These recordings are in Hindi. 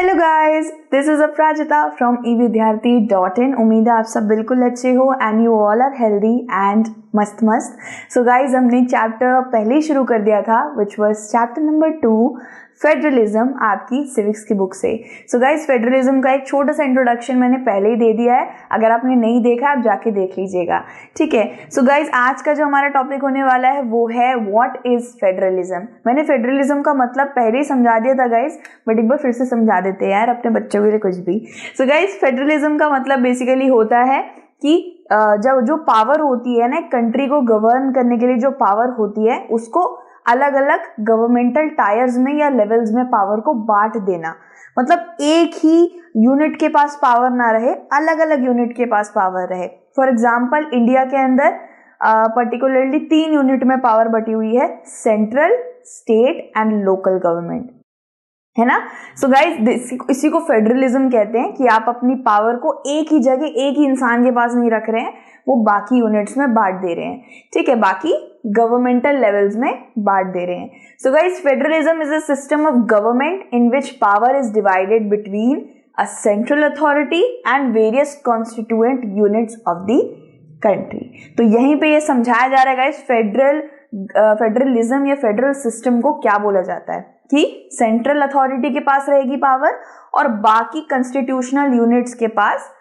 Hello guys, this is Aparajita from evidyarthi.in। उम्मीद है आप सब बिल्कुल अच्छे हो and you all are healthy and मस्त मस्त। सो गाइस, हमने चैप्टर पहले ही शुरू कर दिया था which was chapter number 2 federalism, आपकी सिविक्स की बुक से। सो गाइस, फेडरलिज्म का एक छोटा सा इंट्रोडक्शन मैंने पहले ही दे दिया है, अगर आपने नहीं देखा आप जाके देख लीजिएगा, ठीक है। सो गाइस, आज का जो हमारा टॉपिक होने वाला है वो है व्हाट इज फेडरलिज्म। मैंने फेडरलिज्म का मतलब पहले ही समझा दिया था गाइस, बट एक बार फिर से समझा देते हैं यार अपने बच्चों के लिए कुछ भी। सो गाइस, फेडरलिज्म का मतलब बेसिकली होता है कि जब जो पावर होती है ना कंट्री को गवर्न करने के लिए, जो पावर होती है उसको अलग अलग गवर्नमेंटल टायर्स में या लेवल्स में पावर को बांट देना। मतलब एक ही यूनिट के पास पावर ना रहे, अलग अलग यूनिट के पास पावर रहे। फॉर एग्जांपल, इंडिया के अंदर पर्टिकुलरली 3 यूनिट में पावर बटी हुई है, central, state and local government, है ना। सो गाइस, इसी को फेडरलिज्म कहते हैं कि आप अपनी पावर को एक ही जगह, एक ही इंसान के पास नहीं रख रहे हैं, वो बाकी यूनिट्स में बांट दे रहे हैं, ठीक है, बाकी गवर्नमेंटल लेवल्स में बांट दे रहे हैं। So guys, federalism is a system of government in which power is divided between a central authority and various constituent units of the country. तो यहीं पे ये समझाया जा रहा है गाइस, फेडरलिज्म या फेडरल सिस्टम को क्या बोला जाता है कि सेंट्रल अथॉरिटी के पास रहेगी पावर और बाकी कॉन्स्टिट्यूशनल यूनिट्स के पास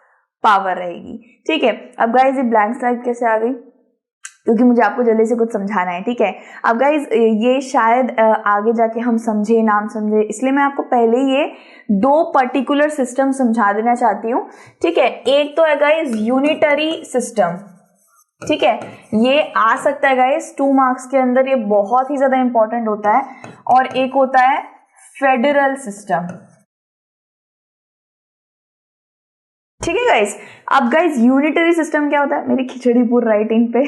पावर रहेगी, ठीक है। अब गाइस, ये ब्लैंक स्लाइड कैसे आ गई, क्योंकि मुझे आपको जल्दी से कुछ समझाना है, ठीक है। अब गाइस, ये शायद आगे जाके हम समझे नाम समझे, इसलिए मैं आपको पहले ये 2 पर्टिकुलर सिस्टम समझा देना चाहती हूँ, ठीक है। एक तो है गाइस यूनिटरी सिस्टम, ठीक है, ये आ सकता है गाइस 2 मार्क्स के अंदर, ये बहुत ही ज्यादा इंपॉर्टेंट होता है। और एक होता है फेडरल सिस्टम, ठीक है गाइस। अब गाइस, यूनिटरी सिस्टम क्या होता है, मेरी खिचड़ी पूरी राइटिंग पे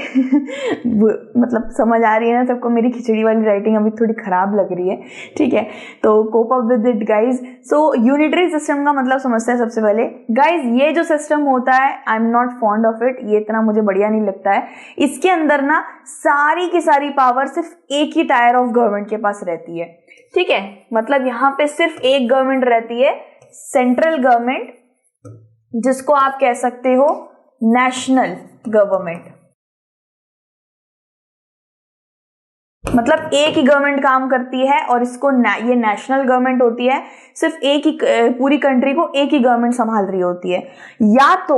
मतलब समझ आ रही है ना सबको, मेरी खिचड़ी वाली राइटिंग अभी थोड़ी खराब लग रही है, ठीक है, तो cope up with it guys. So unitary system का मतलब समझते हैं सबसे पहले गाइस। ये जो सिस्टम होता है, I am not fond of it, ये इतना मुझे बढ़िया नहीं लगता है। इसके अंदर ना सारी की सारी पावर सिर्फ एक ही टायर ऑफ गवर्नमेंट के पास रहती है, ठीक है। मतलब यहाँ पे सिर्फ एक गवर्नमेंट रहती है, सेंट्रल गवर्नमेंट, जिसको आप कह सकते हो नेशनल गवर्नमेंट। मतलब एक ही गवर्नमेंट काम करती है और इसको ये नेशनल गवर्नमेंट होती है, सिर्फ एक ही पूरी कंट्री को एक ही गवर्नमेंट संभाल रही होती है। या तो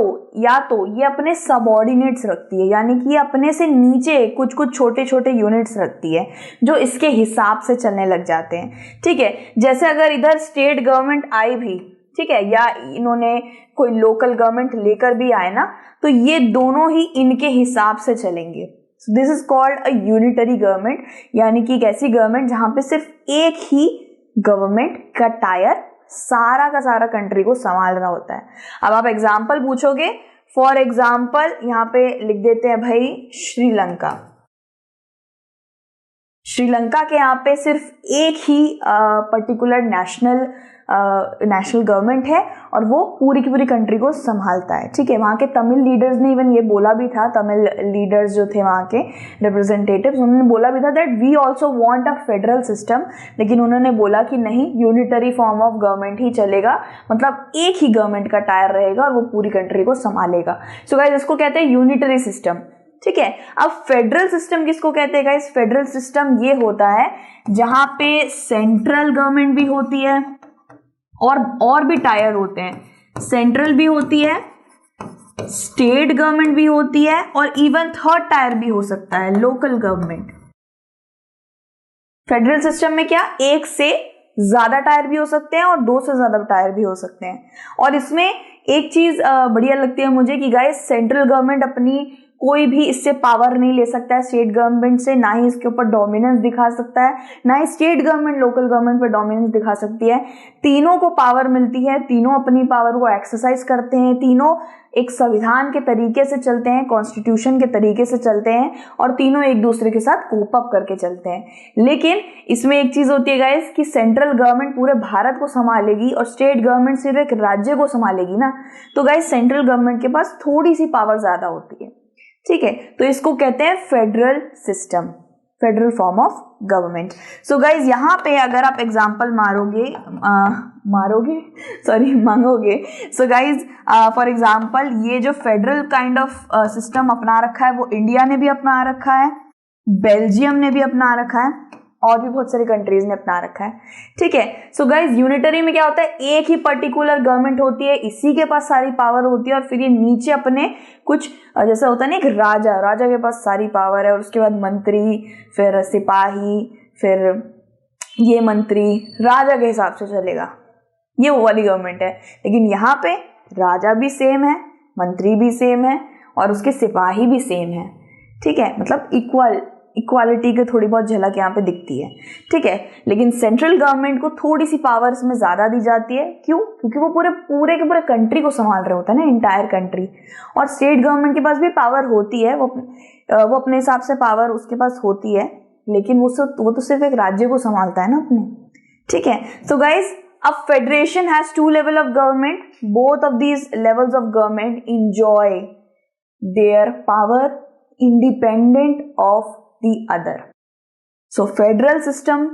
ये अपने सबऑर्डिनेट्स रखती है, यानी कि अपने से नीचे कुछ कुछ छोटे छोटे यूनिट्स रखती है जो इसके हिसाब से चलने लग जाते हैं, ठीक है। जैसे अगर इधर स्टेट गवर्नमेंट आई भी, ठीक है, या इन्होंने कोई लोकल गवर्नमेंट लेकर भी आए ना, तो ये दोनों ही इनके हिसाब से चलेंगे। So this is called a unitary government, यानी कि एक ऐसी गवर्नमेंट जहां पे सिर्फ एक ही गवर्नमेंट का टायर सारा का सारा कंट्री को संभाल रहा होता है। अब आप एग्जाम्पल पूछोगे, फॉर एग्जाम्पल यहाँ पे लिख देते हैं भाई श्रीलंका। श्रीलंका के यहाँ पे सिर्फ एक ही पर्टिकुलर नेशनल गवर्नमेंट है और वो पूरी की पूरी कंट्री को संभालता है, ठीक है। वहाँ के तमिल लीडर्स ने इवन ये बोला भी था, तमिल लीडर्स जो थे वहाँ के रिप्रेजेंटेटिव्स, उन्होंने बोला भी था that we also want a federal system, लेकिन उन्होंने बोला कि नहीं, यूनिटरी फॉर्म ऑफ गवर्नमेंट ही चलेगा, मतलब एक ही गवर्नमेंट का टायर रहेगा और वो पूरी कंट्री को संभालेगा। सो गाइस, इसको कहते हैं यूनिटरी सिस्टम, ठीक है। अब फेडरल सिस्टम किसको कहते हैं गाइस? फेडरल सिस्टम ये होता है जहां पे सेंट्रल गवर्नमेंट भी होती है और भी टायर होते हैं, सेंट्रल भी होती है, स्टेट गवर्नमेंट भी होती है और इवन थर्ड टायर भी हो सकता है, लोकल गवर्नमेंट। फेडरल सिस्टम में क्या, एक से ज्यादा टायर भी हो सकते हैं और 2 से ज्यादा टायर भी हो सकते हैं। और इसमें एक चीज बढ़िया लगती है मुझे कि गाइस, सेंट्रल गवर्नमेंट अपनी कोई भी इससे पावर नहीं ले सकता है स्टेट गवर्नमेंट से, ना ही इसके ऊपर डोमिनेंस दिखा सकता है, ना ही स्टेट गवर्नमेंट लोकल गवर्नमेंट पर डोमिनेंस दिखा सकती है। तीनों को पावर मिलती है, तीनों अपनी पावर को एक्सरसाइज करते हैं, तीनों एक संविधान के तरीके से चलते हैं, कॉन्स्टिट्यूशन के तरीके से चलते हैं और तीनों एक दूसरे के साथ कोप अप करके चलते हैं। लेकिन इसमें एक चीज होती है गाइस कि सेंट्रल गवर्नमेंट पूरे भारत को संभालेगी और स्टेट गवर्नमेंट सिर्फ एक राज्य को संभालेगी ना, तो गाइस सेंट्रल गवर्नमेंट के पास थोड़ी सी पावर ज्यादा होती है, ठीक है। तो इसको कहते हैं federal system, federal form of government. So guys यहाँ पे अगर आप एग्जाम्पल मांगोगे, सो गाइज फॉर एग्जाम्पल ये जो फेडरल काइंड ऑफ सिस्टम अपना रखा है वो इंडिया ने भी अपना रखा है, बेल्जियम ने भी अपना रखा है, और भी बहुत सारी कंट्रीज ने अपना रखा है। ठीक है, सो गाइज यूनिटरी में क्या होता है, एक ही पर्टिकुलर गवर्नमेंट होती है, इसी के पास सारी पावर होती है, और फिर ये नीचे अपने कुछ जैसा होता है ना, एक राजा के पास सारी पावर है, और उसके बाद मंत्री, फिर सिपाही, फिर ये मंत्री, राजा के हिसाब से चलेगा, ये वो वाली गवर्नमेंट है। लेकिन यहाँ पे राजा भी सेम है, मंत्री भी सेम है, और उसके सिपाही भी सेम है। ठीक है, मतलब इक्वालिटी की थोड़ी बहुत झलक यहाँ पे दिखती है। ठीक है, लेकिन सेंट्रल गवर्नमेंट को थोड़ी सी पावर्स में ज्यादा दी जाती है। क्यों? क्योंकि वो पूरे के पूरे कंट्री को संभाल रहे होता है ना, इंटायर कंट्री। और स्टेट गवर्नमेंट के पास भी पावर होती है, वो अपने हिसाब से पावर उसके पास होती है, लेकिन वो तो सिर्फ एक राज्य को संभालता है ना अपने। ठीक है, so guys a federation has two level of government. Both of these levels of government enjoy their power independent of the other. So federal system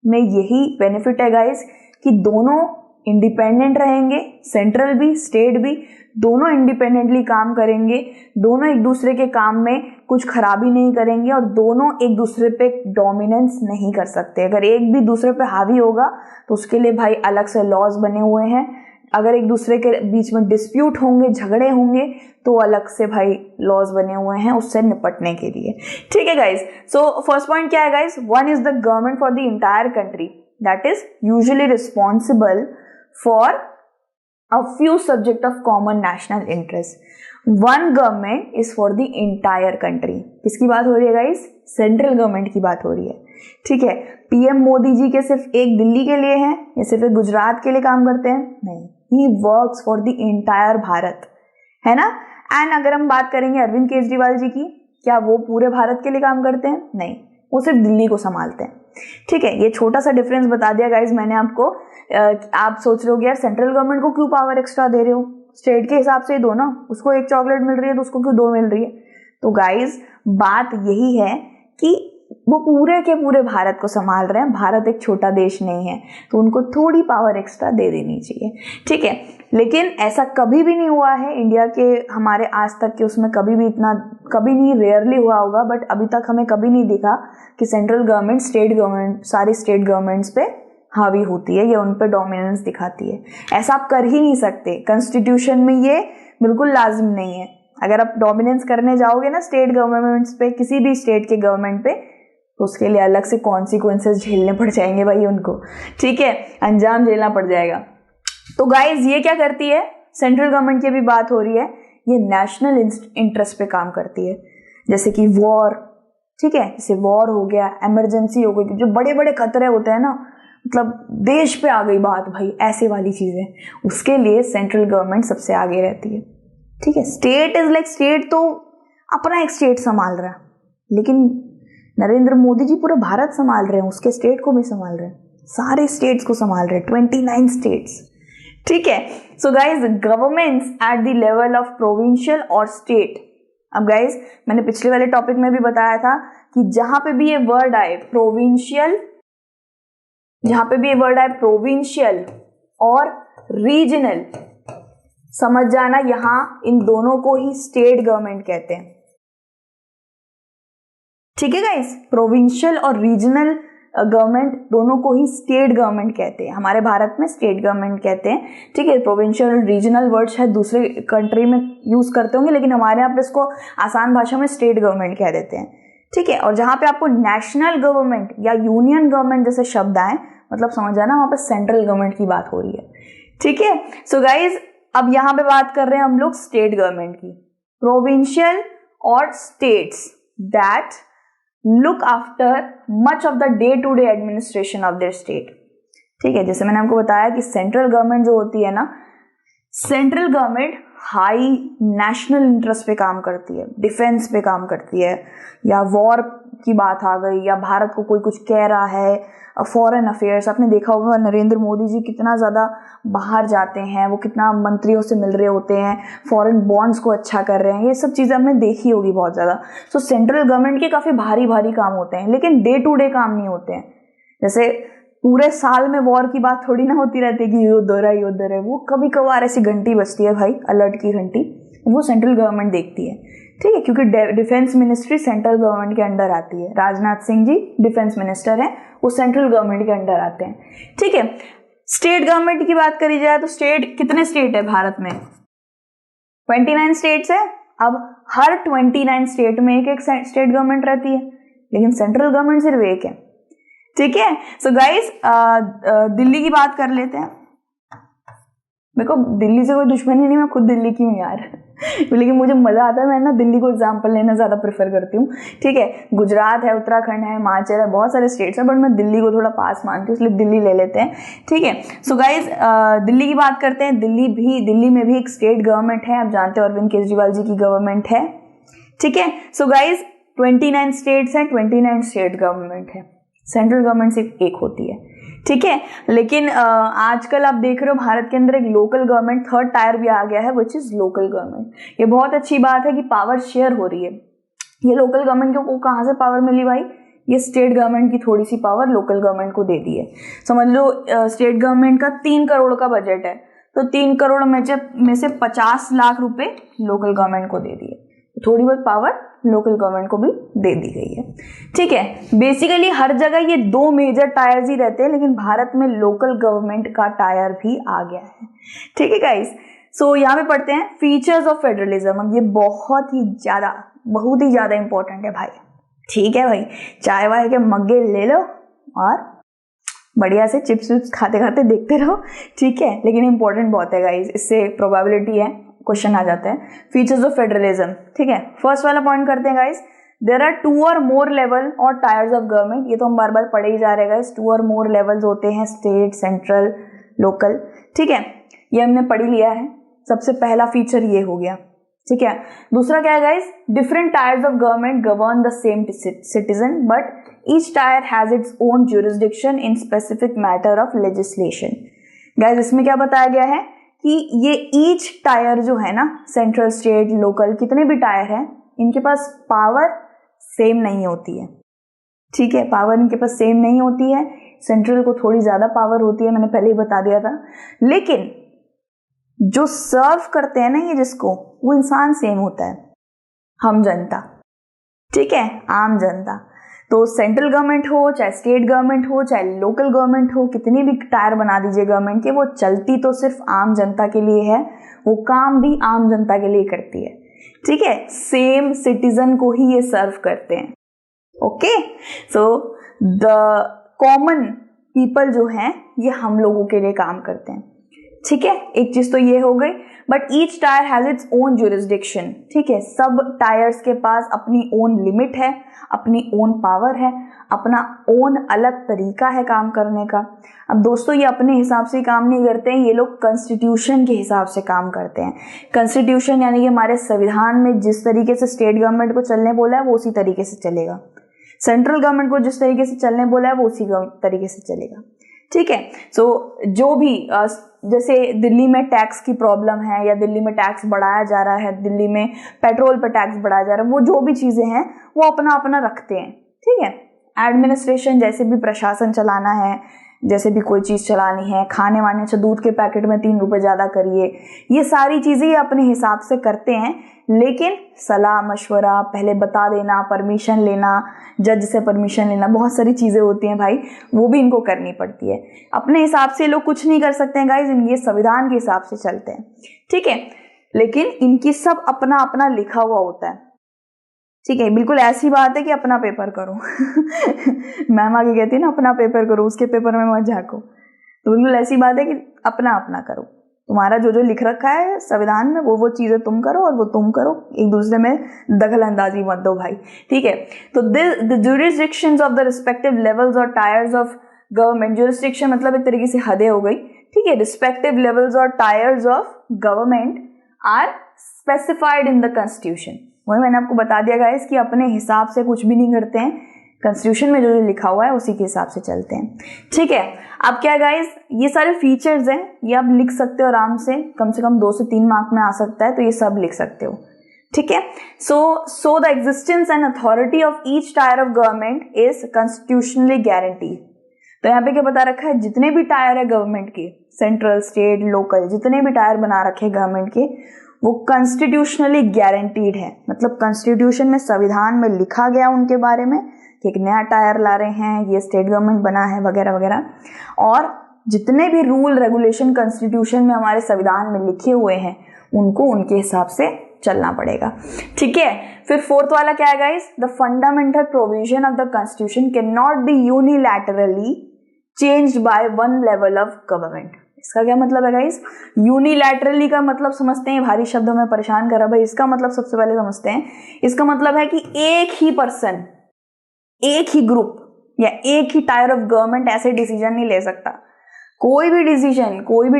में यही बेनिफिट है गाइस कि दोनों इंडिपेंडेंट रहेंगे, सेंट्रल भी स्टेट भी दोनों इंडिपेंडेंटली काम करेंगे, दोनों एक दूसरे के काम में कुछ खराबी नहीं करेंगे, और दोनों एक दूसरे पे डोमिनेंस नहीं कर सकते। अगर एक भी दूसरे पे हावी होगा तो उसके लिए भाई अलग से लॉज बने हुए हैं। अगर एक दूसरे के बीच में डिस्प्यूट होंगे, झगड़े होंगे, तो अलग से भाई लॉज बने हुए हैं उससे निपटने के लिए। ठीक है गाइज, सो फर्स्ट पॉइंट क्या है guys, one is the government for the entire country that is usually responsible for a few subject of common national interest. One government is for the entire country. किसकी बात हो रही है गाइस? सेंट्रल गवर्नमेंट की बात हो रही है। ठीक है, पीएम मोदी जी के सिर्फ एक दिल्ली के लिए हैं या सिर्फ एक गुजरात के लिए काम करते हैं? नहीं, he works for the entire Bharat, है ना। एंड अगर हम बात करेंगे अरविंद केजरीवाल जी की, क्या वो पूरे भारत के लिए काम करते हैं? नहीं, वो सिर्फ दिल्ली को संभालते हैं। ठीक है, ये छोटा सा डिफरेंस बता दिया गाइज मैंने आपको। आप सोच रहे हो यार सेंट्रल गवर्नमेंट को क्यों पावर एक्स्ट्रा दे रहे हो, स्टेट के हिसाब से ही दो ना, उसको एक चॉकलेट मिल रही है तो उसको क्यों दो मिल रही है। तो गाइज बात यही है कि वो पूरे के पूरे भारत को संभाल रहे हैं, भारत एक छोटा देश नहीं है, तो उनको थोड़ी पावर एक्स्ट्रा दे देनी चाहिए। ठीक है, लेकिन ऐसा कभी भी नहीं हुआ है इंडिया के हमारे आज तक के उसमें कभी भी इतना कभी नहीं, रेयरली हुआ होगा, बट अभी तक हमें कभी नहीं दिखा कि सेंट्रल गवर्नमेंट सारी स्टेट गवर्नमेंट्स पे हावी होती है या उन पे डोमिनेंस दिखाती है। ऐसा आप कर ही नहीं सकते, कॉन्स्टिट्यूशन में ये बिल्कुल लाजिम नहीं है। अगर आप डोमिनेंस करने जाओगे ना स्टेट गवर्नमेंट्स पे, किसी भी स्टेट के गवर्नमेंट पे, तो उसके लिए अलग से कॉन्सिक्वेंसेस झेलने पड़ जाएंगे भाई उनको। ठीक है, अंजाम झेलना पड़ जाएगा। तो गाइज ये क्या करती है, सेंट्रल गवर्नमेंट की भी बात हो रही है, ये नेशनल इंटरेस्ट पे काम करती है, जैसे कि वॉर। ठीक है, जैसे वॉर हो गया, इमरजेंसी हो गई, जो बड़े बड़े खतरे होते हैं ना, मतलब देश पे आ गई बात भाई, ऐसे वाली चीजें, उसके लिए सेंट्रल गवर्नमेंट सबसे आगे रहती है। ठीक है, स्टेट इज लाइक स्टेट तो अपना एक स्टेट संभाल रहा है, लेकिन नरेंद्र मोदी जी पूरा भारत संभाल रहे हैं, उसके स्टेट को भी संभाल रहे हैं, सारे स्टेट्स को संभाल रहे हैं, 29 स्टेट्स। ठीक है, so guys governments at the level of provincial और स्टेट। अब गाइज मैंने पिछले वाले टॉपिक में भी बताया था कि जहां पे भी ये वर्ड आए प्रोविंशियल, जहां पे भी ये वर्ड आए प्रोविंशियल और रीजनल, समझ जाना यहां इन दोनों को ही स्टेट गवर्नमेंट कहते हैं। ठीक है गाइस, प्रोविंशियल और रीजनल गवर्नमेंट दोनों को ही स्टेट गवर्नमेंट कहते हैं, हमारे भारत में स्टेट गवर्नमेंट कहते हैं। ठीक है, प्रोविंशियल और रीजनल वर्ड शायद दूसरे कंट्री में यूज करते होंगे, लेकिन हमारे यहाँ पे इसको आसान भाषा में स्टेट गवर्नमेंट कह देते हैं। ठीक है, और जहां पे आपको नेशनल गवर्नमेंट या यूनियन गवर्नमेंट जैसे शब्द आए, मतलब समझ जाना वहां पर सेंट्रल गवर्नमेंट की बात हो रही है। ठीक है, सो गाइज अब यहाँ पे बात कर रहे हैं हम लोग स्टेट गवर्नमेंट की। प्रोविंशियल और states that look after much of the day to day administration of their state. ठीक है, जैसे मैंने आपको बताया कि सेंट्रल गवर्नमेंट जो होती है ना, central government high national interest पे काम करती है, डिफेंस पे काम करती है, या वॉर की बात आ गई, या भारत को कोई कुछ कह रहा है, फॉरेन अफेयर्स, आपने देखा होगा नरेंद्र मोदी जी कितना ज़्यादा बाहर जाते हैं, वो कितना मंत्रियों से मिल रहे होते हैं, फॉरेन बॉन्ड्स को अच्छा कर रहे हैं, ये सब चीज़ें हमने देखी होगी बहुत ज़्यादा। सो सेंट्रल गवर्नमेंट के काफ़ी भारी भारी काम होते हैं, लेकिन डे टू डे काम नहीं होते हैं। जैसे पूरे साल में वॉर की बात थोड़ी ना होती रहती है कि युद्ध हो रहा है युद्ध हो रहा है, वो कभी कभार ऐसी घंटी बजती है भाई, अलर्ट की घंटी, वो सेंट्रल गवर्नमेंट देखती है, ठीक है, क्योंकि डिफेंस मिनिस्ट्री सेंट्रल गवर्नमेंट के अंडर आती है। राजनाथ सिंह जी डिफेंस मिनिस्टर हैं, वो सेंट्रल गवर्नमेंट के अंडर आते हैं, ठीक है। स्टेट गवर्नमेंट की बात करी जाए तो स्टेट, कितने स्टेट है भारत में? 29 स्टेट्स है। अब हर 29 स्टेट में एक एक स्टेट गवर्नमेंट रहती है, लेकिन सेंट्रल गवर्नमेंट सिर्फ एक है, ठीक है। सो गाइस, दिल्ली की बात कर लेते हैं। मेरे को दिल्ली से कोई दुश्मनी नहीं, मैं खुद दिल्ली की हूँ यार लेकिन मुझे मजा आता है, मैं ना दिल्ली को एग्जाम्पल लेना ज्यादा प्रेफर करती हूँ, ठीक है। गुजरात है, उत्तराखंड है, हिमाचल है, बहुत सारे स्टेट्स है, बट मैं दिल्ली को थोड़ा पास मानती हूँ, इसलिए दिल्ली ले लेते हैं, ठीक है। सो गाइज, दिल्ली की बात करते हैं। दिल्ली में भी एक स्टेट गवर्नमेंट है, आप जानते हो अरविंद केजरीवाल जी की गवर्नमेंट है, ठीक है। सो गाइज, 29 स्टेट्स हैं, 29 स्टेट गवर्नमेंट है, सेंट्रल गवर्नमेंट सिर्फ एक होती है, ठीक है। लेकिन आजकल आप देख रहे हो भारत के अंदर एक लोकल गवर्नमेंट थर्ड टायर भी आ गया है, विच इज लोकल गवर्नमेंट। ये बहुत अच्छी बात है कि पावर शेयर हो रही है। ये लोकल गवर्नमेंट को कहाँ से पावर मिली भाई? ये स्टेट गवर्नमेंट की थोड़ी सी पावर लोकल गवर्नमेंट को दे दी है। समझ लो स्टेट गवर्नमेंट का 3 करोड़ का बजट है, तो 3 करोड़ में से 50 लाख रुपए लोकल गवर्नमेंट को दे दिए, थोड़ी बहुत पावर लोकल गवर्नमेंट को भी दे दी गई है, ठीक है। बेसिकली हर जगह ये 2 मेजर टायर्स ही रहते हैं, लेकिन भारत में लोकल गवर्नमेंट का टायर भी आ गया है, ठीक है गाइस। सो यहाँ पे पढ़ते हैं फीचर्स ऑफ फेडरलिज्म। अब ये बहुत ही ज्यादा इंपॉर्टेंट है भाई, ठीक है भाई। चाय वाय के मग्गे ले लो और बढ़िया से चिप्स विप्स खाते खाते देखते रहो, ठीक है। लेकिन इंपॉर्टेंट बहुत है गाइस, इससे प्रोबेबिलिटी है क्वेश्चन आ जाते हैं। फीचर्स ऑफ फेडरलिज्म, ठीक है। फर्स्ट वाला पॉइंट करते हैं गाइस, देयर आर 2 और मोर लेवल और टायर्स ऑफ गवर्नमेंट। ये तो हम बार बार पढ़े ही जा रहे हैं गाइस, 2 और मोर लेवल्स होते हैं, स्टेट, सेंट्रल, लोकल, ठीक है। ये हमने पढ़ लिया है, सबसे पहला फीचर ये हो गया, ठीक है। दूसरा क्या है guys, different tyres of government govern the same citizen but each tyre has its own jurisdiction in specific matter of legislation. Guys इसमें क्या बताया गया है कि ये ईच टायर जो है ना, सेंट्रल, स्टेट, लोकल, कितने भी टायर हैं, इनके पास पावर सेम नहीं होती है, ठीक है। पावर इनके पास सेम नहीं होती है, सेंट्रल को थोड़ी ज्यादा पावर होती है, मैंने पहले ही बता दिया था। लेकिन जो सर्व करते हैं ना ये जिसको, वो इंसान सेम होता है, हम जनता, ठीक है, आम जनता। तो सेंट्रल गवर्नमेंट हो, चाहे स्टेट गवर्नमेंट हो, चाहे लोकल गवर्नमेंट हो, कितनी भी टायर बना दीजिए गवर्नमेंट के, वो चलती तो सिर्फ आम जनता के लिए है, वो काम भी आम जनता के लिए करती है, ठीक है। सेम सिटीजन को ही ये सर्व करते हैं, okay. So the common people जो हैं ये हम लोगों के लिए काम करते हैं, ठीक है। एक चीज तो ये हो गई, but each tyre has its own jurisdiction, ठीक है। सब टायर्स के पास अपनी ओन लिमिट है, अपनी ओन पावर है, अपना ओन अलग तरीका है काम करने का। अब दोस्तों ये अपने हिसाब से काम नहीं करते हैं, ये लोग कॉन्स्टिट्यूशन के हिसाब से काम करते हैं। कॉन्स्टिट्यूशन यानी कि हमारे संविधान में जिस तरीके से स्टेट गवर्नमेंट को चलने बोला है वो उसी तरीके से चलेगा, सेंट्रल गवर्नमेंट को जिस तरीके से चलने बोला है वो उसी तरीके से चलेगा, ठीक है। सो जो भी जैसे दिल्ली में टैक्स की प्रॉब्लम है, या दिल्ली में टैक्स बढ़ाया जा रहा है, दिल्ली में पेट्रोल पर टैक्स बढ़ाया जा रहा है, वो जो भी चीजें हैं वो अपना अपना रखते हैं, ठीक है। एडमिनिस्ट्रेशन, जैसे भी प्रशासन चलाना है, जैसे भी कोई चीज चलानी है, खाने वाने, अच्छा दूध के पैकेट में 3 रुपए ज्यादा करिए, ये सारी चीजें ये अपने हिसाब से करते हैं। लेकिन सलाह मशवरा, पहले बता देना, परमिशन लेना, जज से परमिशन लेना, बहुत सारी चीजें होती हैं भाई, वो भी इनको करनी पड़ती है। अपने हिसाब से लोग कुछ नहीं कर सकते हैं गाइज, ये संविधान के हिसाब से चलते हैं, ठीक है। लेकिन इनकी सब अपना अपना लिखा हुआ होता है, ठीक है। बिल्कुल ऐसी बात है कि अपना पेपर करो मैम आगे कहती है ना अपना पेपर करो, उसके पेपर में मत झाको, तो बिल्कुल ऐसी बात है कि अपना अपना करो, तुम्हारा जो जो लिख रखा है संविधान में वो चीजें तुम करो और वो तुम करो, एक दूसरे में दखल अंदाजी मत दो भाई, ठीक है। तो the jurisdictions of the respective levels और टायर्स ऑफ गवर्नमेंट, ज्यूरिसडिक्शन मतलब एक तरीके से हदें हो गई, ठीक है। रिस्पेक्टिव लेवल्स और tiers of government are specified in the constitution. वही मैंने आपको बता दिया गाइस कि अपने हिसाब से कुछ भी नहीं करते हैं, कॉन्स्टिट्यूशन में जो लिखा हुआ है उसी के हिसाब से चलते हैं। ठीक है, अब क्या गाइस, ये सारे फीचर्स हैं, ये आप लिख सकते हो आराम से कम 2 से 3 मार्क में आ सकता है, तो ये सब लिख सकते हो। ठीक है, so the existence and authority of each tyre of government is constitutionally guaranteed. तो यहाँ पे क्या बता रखा है, जितने भी टायर है गवर्नमेंट के, सेंट्रल, स्टेट, लोकल, जितने भी टायर बना रखे गवर्नमेंट के, वो कॉन्स्टिट्यूशनली गारंटीड है। मतलब कॉन्स्टिट्यूशन में, संविधान में लिखा गया उनके बारे में कि एक नया टायर ला रहे हैं, ये स्टेट गवर्नमेंट बना है, वगैरह वगैरह। और जितने भी रूल रेगुलेशन कॉन्स्टिट्यूशन में हमारे संविधान में लिखे हुए हैं, उनको उनके हिसाब से चलना पड़ेगा। ठीक है, फिर फोर्थ वाला क्या है guys, the fundamental provision of the constitution can not be unilaterally changed by one level of government. इसका क्या मतलब है गाइस, यूनिलैटरली का मतलब समझते हैं, भारी शब्दों में परेशान कर रहा भाई, इसका मतलब सबसे पहले समझते हैं। इसका मतलब है कि एक ही पर्सन, एक ही ग्रुप या एक ही टायर ऑफ गवर्नमेंट ऐसे डिसीजन नहीं ले सकता। कोई भी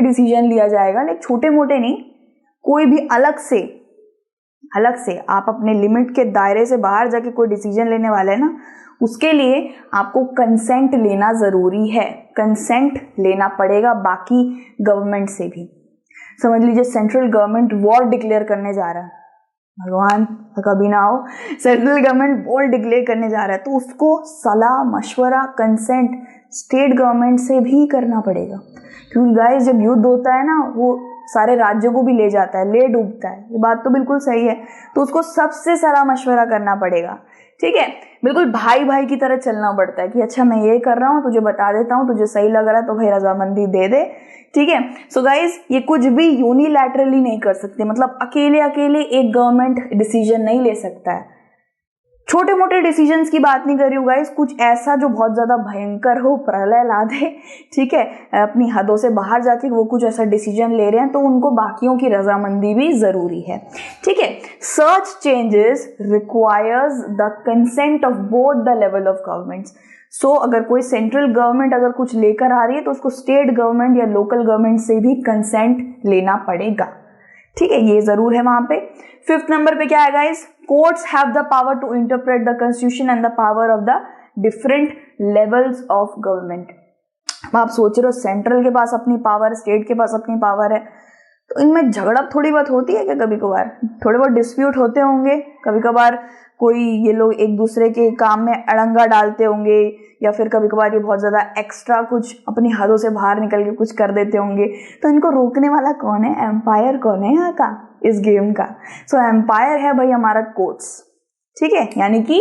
डिसीजन लिया जाएगा, लेकिन छोटे मोटे नहीं, कोई भी अलग से आप अपने लिमिट के दायरे से बाहर जाके कोई डिसीजन लेने वाले हैं ना, उसके लिए आपको कंसेंट लेना जरूरी है, कंसेंट लेना पड़ेगा बाकी गवर्नमेंट से भी। समझ लीजिए सेंट्रल गवर्नमेंट वॉर डिक्लेयर करने जा रहा है, भगवान कभी ना हो, सेंट्रल गवर्नमेंट वॉर डिक्लेयर करने जा रहा है, तो उसको सलाह मशवरा कंसेंट स्टेट गवर्नमेंट से भी करना पड़ेगा। क्योंकि गाइस जब युद्ध होता है ना, वो सारे राज्यों को भी ले जाता है, ले डूबता है, ये बात तो बिल्कुल सही है। तो उसको सबसे सलाह मशवरा करना पड़ेगा। ठीक है, बिल्कुल भाई भाई की तरह चलना पड़ता है कि अच्छा मैं ये कर रहा हूँ, तुझे बता देता हूँ, तुझे सही लग रहा है तो भाई रजामंदी दे दे। ठीक है, सो गाइस ये कुछ भी यूनिलैटरली नहीं कर सकते, मतलब अकेले एक गवर्नमेंट डिसीजन नहीं ले सकता है। छोटे मोटे डिसीजंस की बात नहीं कर रही हूँ गाइस, कुछ ऐसा जो बहुत ज्यादा भयंकर हो, प्रलय ला दे, ठीक है, अपनी हदों से बाहर जाके वो कुछ ऐसा डिसीजन ले रहे हैं, तो उनको बाकियों की रजामंदी भी जरूरी है। ठीक है, such changes requires the consent of both the level of governments. So अगर कोई सेंट्रल गवर्नमेंट अगर कुछ लेकर आ रही है, तो उसको स्टेट गवर्नमेंट या लोकल गवर्नमेंट से भी कंसेंट लेना पड़ेगा। ठीक है, ये जरूर है वहां पे। 5th नंबर पे क्या है guys, courts have the power to interpret the constitution and the power of the different levels of government. आप सोच रहे हो सेंट्रल के पास अपनी पावर, स्टेट के पास अपनी पावर है, तो इनमें झगड़ा थोड़ी बहुत होती है क्या? कभी कभार थोड़े बहुत डिस्प्यूट होते होंगे, कभी कभार कोई ये लोग एक दूसरे के काम में अड़ंगा डालते होंगे, या फिर कभी कभार ये बहुत ज्यादा एक्स्ट्रा कुछ अपनी हदों से बाहर निकल के कुछ कर देते होंगे। तो इनको रोकने वाला कौन है? एम्पायर कौन है यहाँ का, इस गेम का? सो एम्पायर है भाई हमारा कोर्ट्स। ठीक है, यानी कि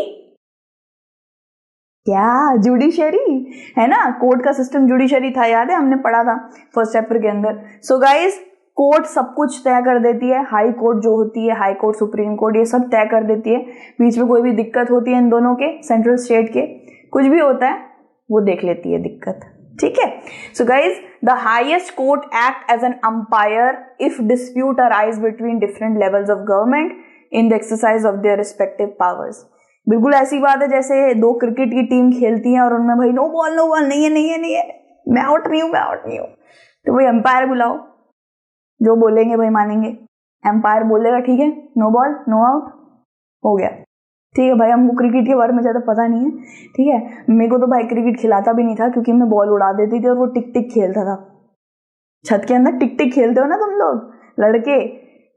क्या, जुडिशरी है ना, कोर्ट का सिस्टम जुडिशरी था, याद है हमने पढ़ा था फर्स्ट चैप्टर के अंदर। सो गाइस कोर्ट सब कुछ तय कर देती है, हाई कोर्ट जो होती है, हाई कोर्ट, सुप्रीम कोर्ट, ये सब तय कर देती है। बीच में कोई भी दिक्कत होती है इन दोनों के, सेंट्रल स्टेट के, कुछ भी होता है वो देख लेती है दिक्कत। ठीक है, so guys the highest court act as an umpire if dispute arise between different levels of government in the exercise of their respective powers. बिल्कुल ऐसी बात है जैसे दो क्रिकेट की टीम खेलती है और उनमें भाई नो बॉल नहीं है, मैं आउट नहीं हूँ, तो भाई अंपायर बुलाओ, जो बोलेंगे भाई मानेंगे। एम्पायर बोलेगा ठीक है, नो बॉल नो आउट, हो गया। ठीक है भाई, हमको क्रिकेट के बारे में ज़्यादा पता नहीं है। ठीक है, मेरे को तो भाई क्रिकेट खिलाता भी नहीं था, क्योंकि मैं बॉल उड़ा देती थी और वो टिक टिक खेलता था। छत के अंदर टिक टिक खेलते हो ना तुम लोग लड़के,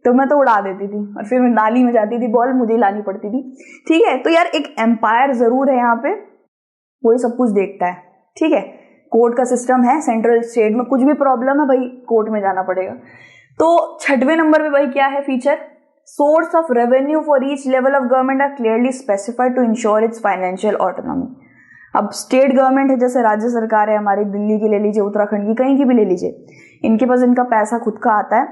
तो मैं तो उड़ा देती थी और फिर मैं नाली में जाती थी, बॉल मुझे लानी पड़ती थी। ठीक है, तो यार एक एम्पायर जरूर है यहाँ पे, वही सब कुछ देखता है। ठीक है, कोर्ट का सिस्टम है सेंट्रल स्टेट में, कुछ भी प्रॉब्लम है भाई कोर्ट में जाना पड़ेगा। तो 6वें नंबर पे भाई क्या है feature, source of revenue for each level of government are clearly specified to ensure its financial autonomy. अब स्टेट गवर्नमेंट है, जैसे राज्य सरकार है हमारी, दिल्ली की ले लीजिए, उत्तराखंड की, कहीं की भी ले लीजिए, इनके पास इनका पैसा खुद का आता है।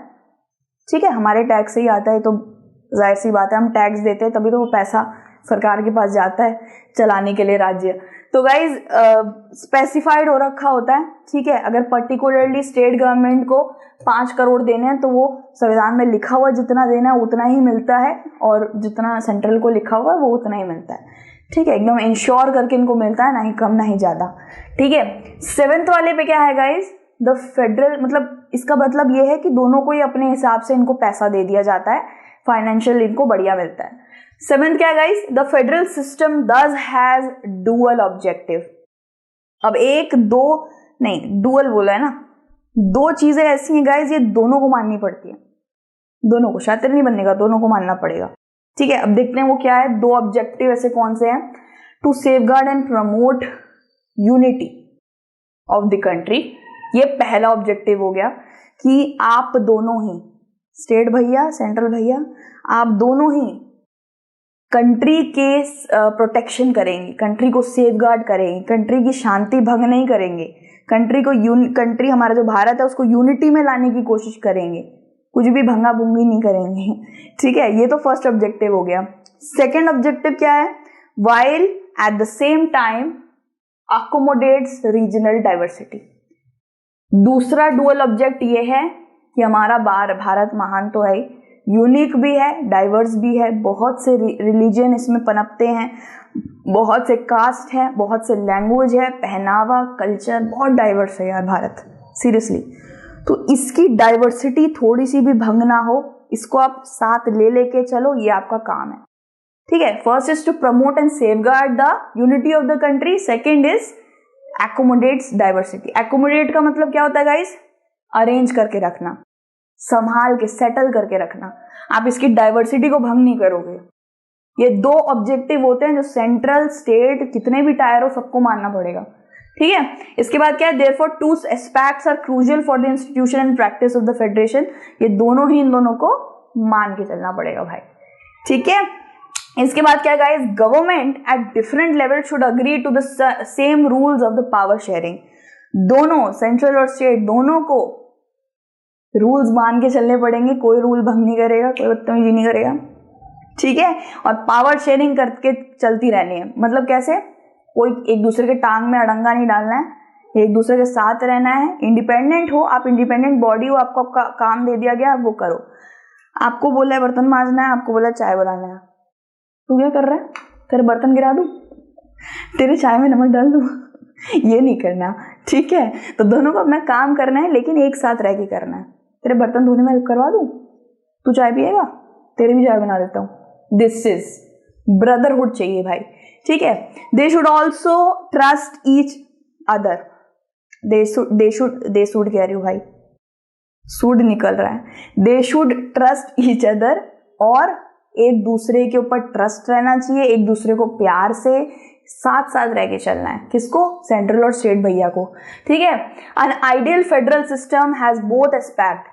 ठीक है, हमारे टैक्स से ही आता है, तो जाहिर सी बात है हम टैक्स देते हैं, तभी तो वो पैसा सरकार के पास जाता है चलाने के लिए राज्य। तो गाइज स्पेसिफाइड हो रखा होता है। ठीक है, अगर पर्टिकुलरली स्टेट गवर्नमेंट को 5 करोड़ देने हैं, तो वो संविधान में लिखा हुआ जितना देना है उतना ही मिलता है, और जितना सेंट्रल को लिखा हुआ है वो उतना ही मिलता है। ठीक है, एकदम इंश्योर करके इनको मिलता है, ना ही कम ना ही ज्यादा। ठीक है, 7th वाले पे क्या है गाइज, द फेडरल, मतलब इसका मतलब ये है कि दोनों को ही अपने हिसाब से इनको पैसा दे दिया जाता है, फाइनेंशियल इनको बढ़िया मिलता है। 7th क्या है guys, the federal system does has dual objective. अब एक दो नहीं, डुअल बोला है ना, दो चीजें ऐसी हैं गाइस, ये दोनों को माननी पड़ती है, दोनों को, शातिर नहीं बनने का, दोनों को मानना पड़ेगा। ठीक है, अब देखते हैं वो क्या है। दो ऑब्जेक्टिव ऐसे कौन से हैं, to safeguard and promote unity of the country. ये पहला ऑब्जेक्टिव हो गया कि आप दोनों ही, स्टेट भैया सेंट्रल भैया, आप दोनों ही कंट्री के प्रोटेक्शन करेंगे, कंट्री को सेफगार्ड करेंगे, कंट्री की शांति भंग नहीं करेंगे, कंट्री हमारा जो भारत है उसको यूनिटी में लाने की कोशिश करेंगे, कुछ भी भंगा भुंगी नहीं करेंगे। ठीक है, ये तो फर्स्ट ऑब्जेक्टिव हो गया। सेकेंड ऑब्जेक्टिव क्या है, while at the same time accommodates regional diversity. दूसरा डुअल ऑब्जेक्ट ये है कि हमारा भारत महान तो है, यूनिक भी है, डाइवर्स भी है, बहुत से रिलीजन इसमें पनपते हैं, बहुत से कास्ट है, बहुत से लैंग्वेज है, पहनावा, कल्चर, बहुत डाइवर्स है यार भारत, सीरियसली। तो इसकी डाइवर्सिटी थोड़ी सी भी भंग ना हो, इसको आप साथ ले लेके चलो, ये आपका काम है। ठीक है, first is to promote and safeguard the unity of the country, second is accommodates diversity. Accommodate का मतलब क्या होता है गाइस, अरेंज करके रखना, संभाल के सेटल करके रखना, आप इसकी डाइवर्सिटी को भंग नहीं करोगे। ये दो ऑब्जेक्टिव होते हैं जो सेंट्रल स्टेट कितने भी टायर हो सबको मानना पड़ेगा। ठीक है, इसके बाद क्या है, therefore two aspects are crucial for the institution and practice of the federation. ये दोनों ही इन दोनों को मान के चलना पड़ेगा भाई। ठीक है, इसके बाद क्या guys, government at different level should agree to the same rules of the power sharing. दोनों सेंट्रल और स्टेट दोनों को रूल्स मान के चलने पड़ेंगे, कोई रूल भंग नहीं करेगा, कोई बदतमीजी नहीं करेगा। ठीक है, और पावर शेयरिंग करके चलती रहनी है, मतलब कैसे, कोई एक दूसरे के टांग में अड़ंगा नहीं डालना है, एक दूसरे के साथ रहना है, इंडिपेंडेंट हो आप, इंडिपेंडेंट बॉडी हो, आपको काम दे दिया गया वो करो। आपको बोला है बर्तन मांजना है, आपको बोला चाय बनाना है, तू क्या कर रहा है, तेरे बर्तन गिरा दूं, तेरे चाय में नमक डाल दूं, ये नहीं करना। ठीक है, तो दोनों को अपना काम करना है, लेकिन एक साथ रह के करना है। तेरे बर्तन धोने में हेल्प करवा दूं, तू चाय पिएगा, तेरे भी चाय बना देता हूं। दिस इज ब्रदरहुड चाहिए भाई। ठीक है, they should also trust each other, they should कह रही हूँ भाई, शुड निकल रहा है, they should trust each other, और एक दूसरे के ऊपर ट्रस्ट रहना चाहिए, एक दूसरे को प्यार से साथ साथ रह के चलना है। किसको, सेंट्रल और स्टेट भैया को। ठीक है, an ideal federal system has both aspect.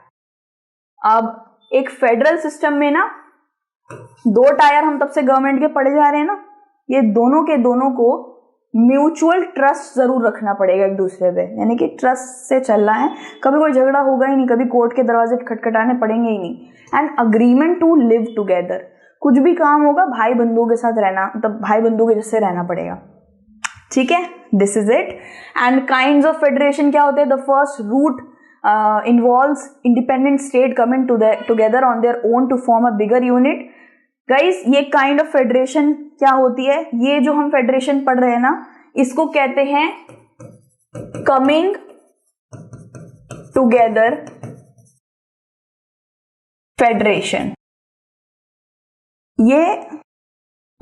अब एक फेडरल सिस्टम में ना दो टायर हम तब से गवर्नमेंट के पड़े जा रहे हैं ना, ये दोनों के दोनों को म्यूचुअल ट्रस्ट जरूर रखना पड़ेगा एक दूसरे पे, यानी कि ट्रस्ट से चलना है, कभी कोई झगड़ा होगा ही नहीं, कभी कोर्ट के दरवाजे खटखटाने पड़ेंगे ही नहीं। And agreement to live together, कुछ भी काम होगा भाई बंधुओं के साथ रहना, मतलब भाई बंधुओं के जैसे रहना पड़ेगा। ठीक है, this is it. And kinds of federation क्या होते हैं, the first route involves independent state coming together on their own to form a bigger unit. Guys, ये काइंड ऑफ फेडरेशन क्या होती है, ये जो हम फेडरेशन पढ़ रहे हैं ना, इसको कहते हैं कमिंग टुगेदर फेडरेशन। ये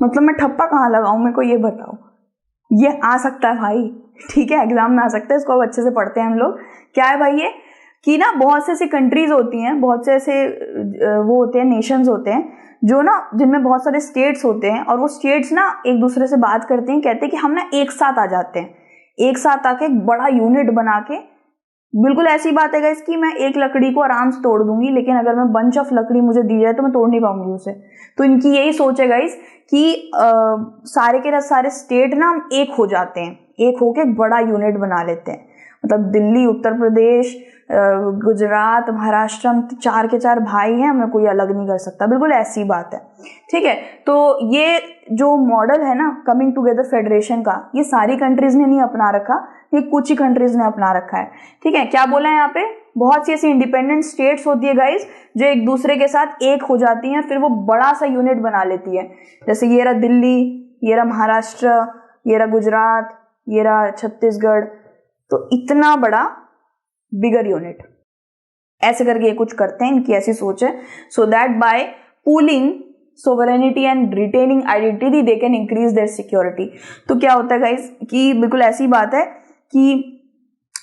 मतलब मैं ठप्पा कहाँ लगाऊं, मेरे को ये बताओ, ये आ सकता है भाई। ठीक है, एग्जाम में आ सकता है, इसको अब अच्छे से पढ़ते हैं हम लोग। क्या है भाई ये, कि ना बहुत से ऐसी कंट्रीज होती हैं, बहुत से ऐसे वो होते हैं, नेशंस होते हैं जो ना, जिनमें बहुत सारे स्टेट्स होते हैं, और वो स्टेट्स ना एक दूसरे से बात करते हैं, कहते हैं कि हम ना एक साथ आ जाते हैं, एक साथ आके एक बड़ा यूनिट बना के, बिल्कुल ऐसी बात है गाइस कि मैं एक लकड़ी को आराम से तोड़ दूंगी, लेकिन अगर मैं बंच ऑफ लकड़ी मुझे दी जाए तो मैं तोड़ नहीं पाऊंगी उसे। तो इनकी यही सोच है गाइस कि सारे के सारे स्टेट ना हम एक हो जाते हैं, एक होके एक बड़ा यूनिट बना लेते हैं, मतलब दिल्ली, उत्तर प्रदेश, गुजरात, महाराष्ट्र, हम चार के चार भाई हैं, हमें कोई अलग नहीं कर सकता, बिल्कुल ऐसी बात है। ठीक है, तो ये जो मॉडल है ना कमिंग टुगेदर फेडरेशन का, ये सारी कंट्रीज ने नहीं अपना रखा, ये कुछ ही कंट्रीज ने अपना रखा है। ठीक है, क्या बोला है यहाँ पे, बहुत सी ऐसी इंडिपेंडेंट स्टेट्स होती है गाइस जो एक दूसरे के साथ एक हो जाती हैं, फिर वो बड़ा सा यूनिट बना लेती है। जैसे ये रहा दिल्ली, ये रहा महाराष्ट्र, ये रहा गुजरात, ये रहा छत्तीसगढ़, तो इतना बड़ा बिगर यूनिट, ऐसे करके ये कुछ करते हैं, इनकी ऐसी सोच है। So that bye pooling sovereignty and retaining identity they can increase their security. तो क्या होता है गाइस कि बिल्कुल ऐसी बात है कि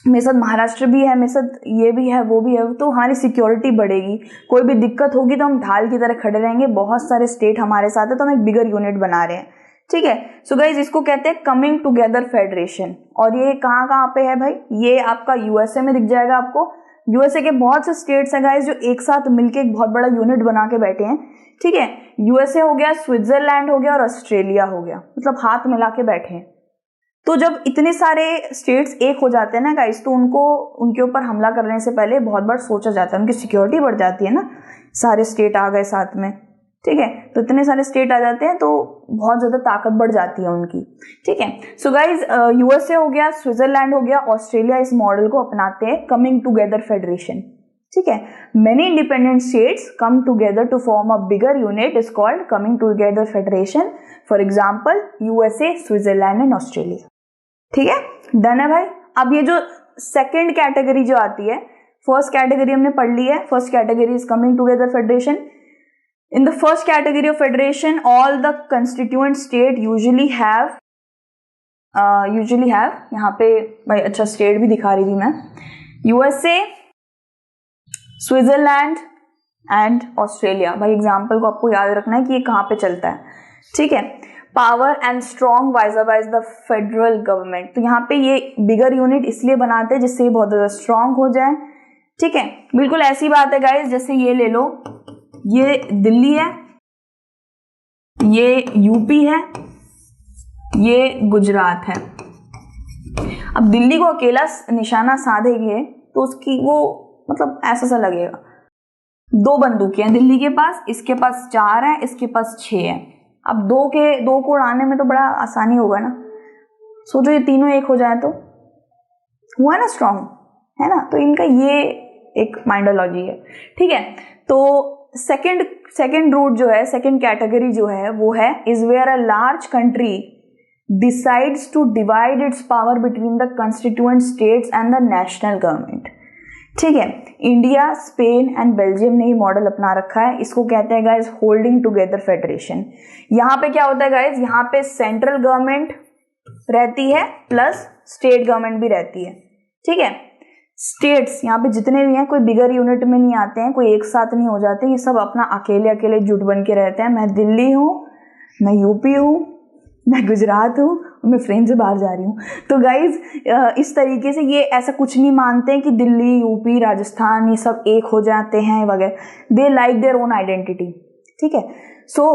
मेरे साथ महाराष्ट्र भी है, मेरे साथ ये भी है, वो भी है, तो हमारी सिक्योरिटी बढ़ेगी। कोई भी दिक्कत होगी तो हम ढाल की तरह खड़े रहेंगे। बहुत सारे स्टेट हमारे साथ है तो हम एक बिगर यूनिट बना रहे हैं, ठीक है। सो गाइज इसको कहते हैं कमिंग टुगेदर फेडरेशन। और ये कहाँ कहाँ पे है भाई, ये आपका यूएसए में दिख जाएगा आपको। यूएसए के बहुत से स्टेट्स हैं गाइज जो एक साथ मिलके एक बहुत बड़ा यूनिट बना के बैठे हैं, ठीक है। यूएसए हो गया, स्विट्जरलैंड हो गया और ऑस्ट्रेलिया हो गया, मतलब हाथ मिला के बैठे हैं। तो जब इतने सारे स्टेट्स एक हो जाते हैं ना गाइस, तो उनको उनके ऊपर हमला करने से पहले बहुत बार सोचा जाता है, उनकी सिक्योरिटी बढ़ जाती है ना, सारे स्टेट आ गए साथ में, ठीक है। तो इतने सारे स्टेट आ जाते हैं तो बहुत ज्यादा ताकत बढ़ जाती है उनकी, ठीक है। सो गाइज यूएसए हो गया, स्विट्जरलैंड हो गया, ऑस्ट्रेलिया इस मॉडल को अपनाते हैं कमिंग टुगेदर फेडरेशन, ठीक है। Many independent states come together to form a bigger unit is called coming together federation. For example USA, Switzerland and Australia, ठीक है। डन है भाई। अब ये जो सेकेंड कैटेगरी जो आती है, फर्स्ट कैटेगरी हमने पढ़ ली है, first category is coming together federation. In the first category of federation all the constituent state usually have यहाँ पे भाई अच्छा स्टेट भी दिखा रही थी मैं, यूएसए, स्विट्जरलैंड एंड ऑस्ट्रेलिया। भाई एग्जाम्पल को आपको याद रखना है कि ये कहाँ पे चलता है, ठीक है। Power and strong wise the federal government. तो यहाँ पे ये बिगर यूनिट इसलिए बनाते हैं जिससे ये बहुत ज्यादा स्ट्रॉन्ग हो जाए, ठीक है। बिल्कुल ऐसी बात है गाइस, जैसे ये ले लो, ये दिल्ली है, ये यूपी है, ये गुजरात है। अब दिल्ली को अकेला निशाना साधेंगे तो उसकी वो मतलब ऐसा सा लगेगा, दो बंदूकें हैं दिल्ली के पास, इसके पास 4 है, इसके पास 6 है। अब दो को उड़ाने में तो बड़ा आसानी होगा ना। सोचो ये तीनों एक हो जाए तो हुआ ना स्ट्रॉन्ग, है ना। तो इनका ये एक माइंडोलॉजी है, ठीक है। तो सेकंड रूट जो है, सेकंड कैटेगरी जो है वो है is where a large country decides to divide its power between the constituent states and the national government, ठीक है। इंडिया, स्पेन एंड बेल्जियम ने ये मॉडल अपना रखा है। इसको कहते हैं गाइस होल्डिंग टुगेदर फेडरेशन। यहाँ पे क्या होता है गाइस, यहाँ पे सेंट्रल गवर्नमेंट रहती है प्लस स्टेट गवर्नमेंट भी रहती है, ठीक है। स्टेट्स यहाँ पे जितने भी हैं कोई बिगर यूनिट में नहीं आते हैं, कोई एक साथ नहीं हो जाते, ये सब अपना अकेले अकेले जुट बन के रहते हैं। मैं दिल्ली हूँ, मैं यूपी हूँ, मैं गुजरात हूँ, मैं फ्रेम से बाहर जा रही हूँ। तो गाइज इस तरीके से ये ऐसा कुछ नहीं मानते हैं कि दिल्ली, यूपी, राजस्थान ये सब एक हो जाते हैं वगैरह। They like their own identity, ठीक है। सो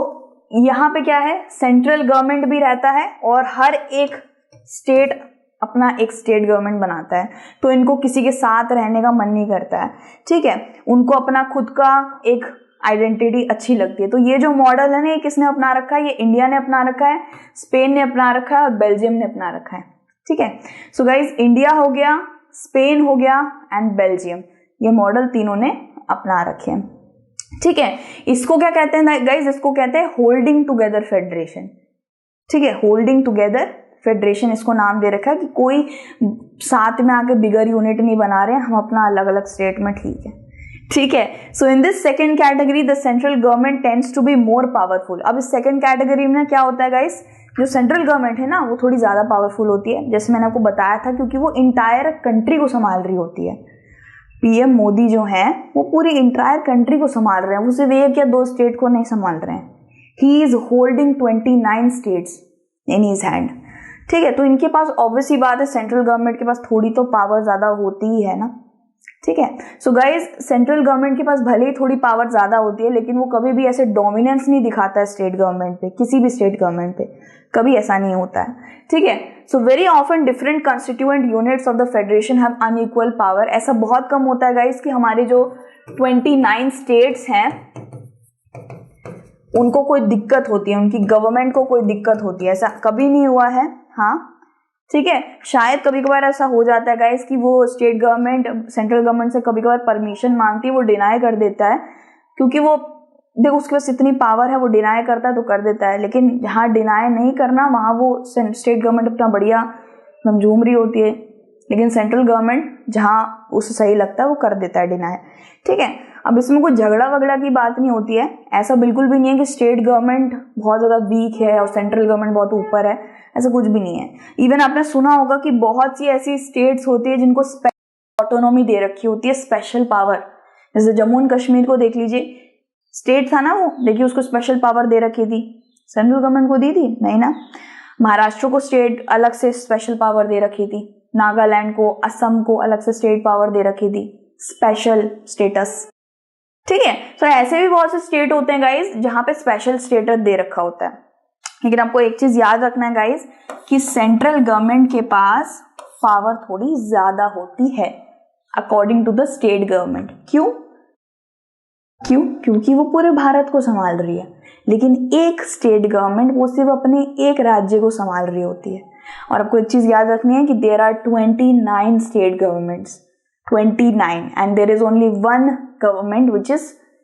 यहाँ पे क्या है, सेंट्रल गवर्नमेंट भी रहता है और हर एक स्टेट अपना एक स्टेट गवर्नमेंट बनाता है, तो इनको किसी के साथ रहने का मन नहीं करता है, ठीक है। उनको अपना खुद का एक आइडेंटिटी अच्छी लगती है। तो ये जो मॉडल है ना, ये किसने अपना रखा है, ये इंडिया ने अपना रखा है, स्पेन ने अपना रखा है और बेल्जियम ने अपना रखा है, ठीक है। सो गाइज इंडिया हो गया, स्पेन हो गया एंड बेल्जियम, ये मॉडल तीनों ने अपना रखे हैं, ठीक है। इसको क्या कहते हैं गाइज, इसको कहते हैं होल्डिंग टुगेदर फेडरेशन, ठीक है। होल्डिंग टुगेदर फेडरेशन इसको नाम दे रखा है कि कोई साथ में आके बिगर यूनिट नहीं बना रहे हैं, हम अपना अलग अलग स्टेट में, ठीक है, ठीक है। So in this second category the central government tends to be more powerful. अब इस सेकंड कैटेगरी में क्या होता है गाइस, जो सेंट्रल गवर्नमेंट है ना वो थोड़ी ज्यादा पावरफुल होती है, जैसे मैंने आपको बताया था, क्योंकि वो इंटायर कंट्री को संभाल रही होती है। पीएम मोदी जो है वो पूरी इंटायर कंट्री को संभाल रहे हैं, वो सिर्फ 1 या 2 स्टेट को नहीं संभाल रहे हैं। He is holding 29 states in his hand, ठीक है। तो इनके पास ऑब्वियस ही बात है, सेंट्रल गवर्नमेंट के पास थोड़ी तो पावर ज्यादा होती ही है ना, ठीक है। सो गाइज सेंट्रल गवर्नमेंट के पास भले ही थोड़ी पावर ज्यादा होती है, लेकिन वो कभी भी ऐसे डोमिनेंस नहीं दिखाता है स्टेट गवर्नमेंट पे, किसी भी स्टेट गवर्नमेंट पे कभी ऐसा नहीं होता है, ठीक है। So very often different constituent units of the federation have unequal power. ऐसा बहुत कम होता है गाइज कि हमारे जो 29 स्टेट्स हैं उनको कोई दिक्कत होती है, उनकी गवर्नमेंट को कोई दिक्कत होती है, ऐसा कभी नहीं हुआ है, हाँ, ठीक है। शायद कभी कभार ऐसा हो जाता है गाइस कि वो स्टेट गवर्नमेंट सेंट्रल गवर्नमेंट से कभी कभार परमिशन मांगती है, वो डिनाई कर देता है, क्योंकि वो देखो उसके पास इतनी पावर है, वो डिनाई करता है तो कर देता है। लेकिन जहाँ डिनाई नहीं करना वहाँ वो स्टेट गवर्नमेंट अपना बढ़िया झूम रही होती है, लेकिन सेंट्रल गवर्नमेंट जहां उसे सही लगता है वो कर देता है डिनाई, ठीक है। अब इसमें कोई झगड़ा वगड़ा की बात नहीं होती है, ऐसा बिल्कुल भी नहीं है कि स्टेट गवर्नमेंट बहुत ज़्यादा वीक है और सेंट्रल गवर्नमेंट बहुत ऊपर है, ऐसा कुछ भी नहीं है। इवन आपने सुना होगा कि बहुत सी ऐसी स्टेट्स होती है जिनको ऑटोनॉमी दे रखी होती है, स्पेशल पावर। जैसे जम्मू एंड कश्मीर को देख लीजिए, स्टेट था ना वो, देखिए उसको स्पेशल पावर दे रखी थी, सेंट्रल गवर्नमेंट को दी थी नहीं ना। महाराष्ट्र को स्टेट अलग से स्पेशल पावर दे रखी थी, नागालैंड को, असम को अलग से स्टेट पावर दे रखी थी, स्पेशल स्टेटस, ठीक है। तो ऐसे भी बहुत से स्टेट होते हैं गाइज जहां पे स्पेशल स्टेटस दे रखा होता है। लेकिन आपको एक चीज याद रखना है गाइज कि सेंट्रल गवर्नमेंट के पास पावर थोड़ी ज्यादा होती है according to the state government. क्यों? क्योंकि वो पूरे भारत को संभाल रही है, लेकिन एक स्टेट गवर्नमेंट वो सिर्फ अपने एक राज्य को संभाल रही होती है। और आपको एक चीज याद रखनी है कि there are 29 state governments, 29, and there is only one government which is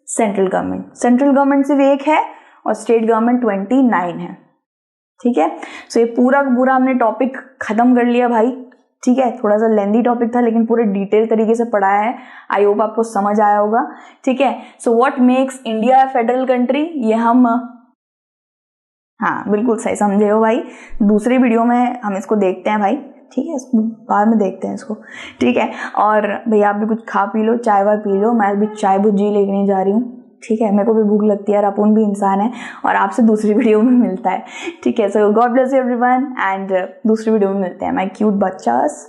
central government. Central government सिर्फ एक है और स्टेट गवर्नमेंट 29 है, ठीक है। सो ये पूरा हमने टॉपिक खत्म कर लिया भाई, ठीक है। थोड़ा सा लेंदी टॉपिक था लेकिन पूरे डिटेल तरीके से पढ़ाया है, आई होप आपको समझ आया होगा, ठीक है। So what makes India federal country, ये हम हाँ बिल्कुल सही समझे हो भाई। दूसरी वीडियो में हम इसको देखते हैं भाई, ठीक है, इसको बाद में देखते हैं इसको, ठीक है। और भैया आप भी कुछ खा पी लो, चाय वाय पी लो, मैं भी चाय भुज्जी लेके जा रही हूँ, ठीक है। मेरे को भी भूख लगती है यार, अपन भी इंसान है, और आपसे दूसरी वीडियो में मिलता है, ठीक है। So God bless you everyone and दूसरी वीडियो में मिलते हैं माय क्यूट बच्चास।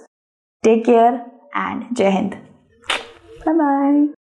Take care and Jai Hind, bye bye.